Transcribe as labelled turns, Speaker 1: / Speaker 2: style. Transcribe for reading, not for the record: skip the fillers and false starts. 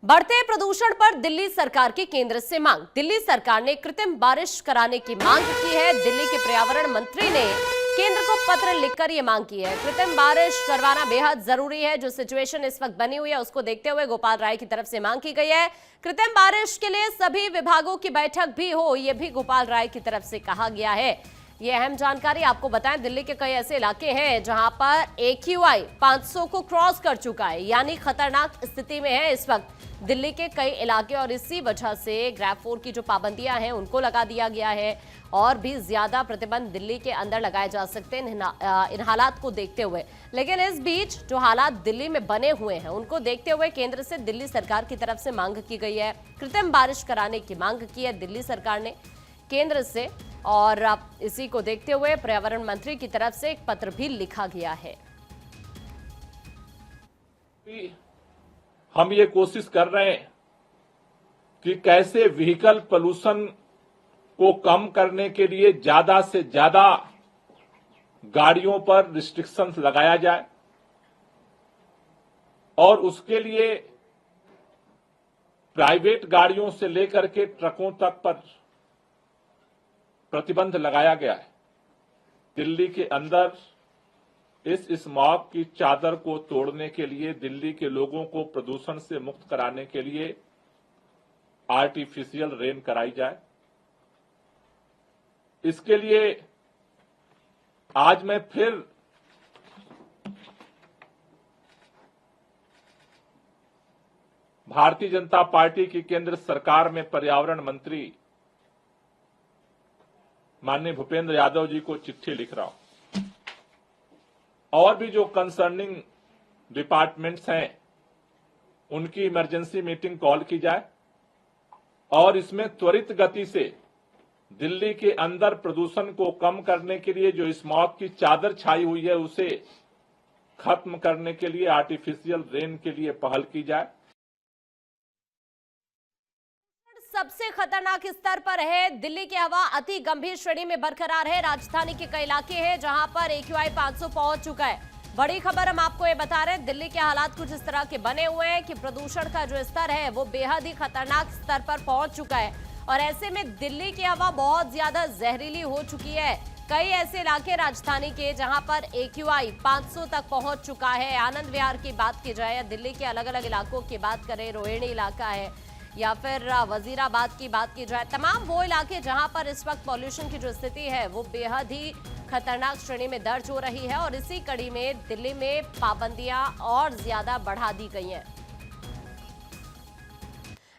Speaker 1: बढ़ते प्रदूषण पर दिल्ली सरकार की केंद्र से मांग। दिल्ली सरकार ने कृत्रिम बारिश कराने की मांग की है। दिल्ली के पर्यावरण मंत्री ने केंद्र को पत्र लिखकर यह मांग की है। कृत्रिम बारिश करवाना बेहद जरूरी है। जो सिचुएशन इस वक्त बनी हुई है उसको देखते हुए गोपाल राय की तरफ से मांग की गई है। कृत्रिम बारिश के लिए सभी विभागों की बैठक भी हो, यह भी गोपाल राय की तरफ से कहा गया है। ये अहम जानकारी आपको बताएं, दिल्ली के कई ऐसे इलाके हैं जहां पर AQI 500 को क्रॉस कर चुका है, यानी खतरनाक स्थिति में है इस वक्त दिल्ली के कई इलाके। और इसी वजह से ग्रैब 4 की जो पाबंदियां हैं उनको लगा दिया गया है और भी ज्यादा प्रतिबंध दिल्ली के अंदर लगाए जा सकते हैं इन हालात को देखते हुए। लेकिन इस बीच जो हालात दिल्ली में बने हुए हैं उनको देखते हुए केंद्र से दिल्ली सरकार की तरफ से मांग की गई है। कृत्रिम बारिश कराने की मांग की है दिल्ली सरकार ने केंद्र से, और इसी को देखते हुए पर्यावरण मंत्री की तरफ से एक पत्र भी लिखा गया है।
Speaker 2: हम ये कोशिश कर रहे हैं कि कैसे व्हीकल पोल्यूशन को कम करने के लिए ज्यादा से ज्यादा गाड़ियों पर रिस्ट्रिक्शंस लगाया जाए और उसके लिए प्राइवेट गाड़ियों से लेकर के ट्रकों तक पर प्रतिबंध लगाया गया है। दिल्ली के अंदर इस स्मॉग की चादर को तोड़ने के लिए, दिल्ली के लोगों को प्रदूषण से मुक्त कराने के लिए आर्टिफिशियल रेन कराई जाए। इसके लिए आज मैं फिर भारतीय जनता पार्टी की केंद्र सरकार में पर्यावरण मंत्री माननीय भूपेंद्र यादव जी को चिट्ठी लिख रहा हूं। और भी जो कंसर्निंग डिपार्टमेंट्स हैं उनकी इमरजेंसी मीटिंग कॉल की जाए और इसमें त्वरित गति से दिल्ली के अंदर प्रदूषण को कम करने के लिए जो स्मॉग की चादर छाई हुई है उसे खत्म करने के लिए आर्टिफिशियल रेन के लिए पहल की जाए।
Speaker 1: सबसे खतरनाक स्तर पर है। दिल्ली की हवा अति गंभीर श्रेणी में बरकरार है। राजधानी के कई इलाके हैं जहां पर AQI 500 पहुंच चुका है। बड़ी खबर हम आपको ये बता रहे हैं, दिल्ली के हालात कुछ इस तरह के बने हुए हैं कि प्रदूषण का जो स्तर है वो बेहद ही खतरनाक स्तर पर पहुंच चुका है और ऐसे में दिल्ली की हवा बहुत ज्यादा जहरीली हो चुकी है। कई ऐसे इलाके राजधानी के जहां पर AQI 500 तक पहुंच चुका है। आनंद विहार की बात की जाए या दिल्ली के अलग अलग इलाकों की बात करें, रोहिणी इलाका है या फिर वजीराबाद की बात की जाए, तमाम वो इलाके जहां पर इस वक्त पॉल्यूशन की जो स्थिति है वो बेहद ही खतरनाक श्रेणी में दर्ज हो रही है और इसी कड़ी में दिल्ली में पाबंदियां और ज्यादा बढ़ा दी गई हैं।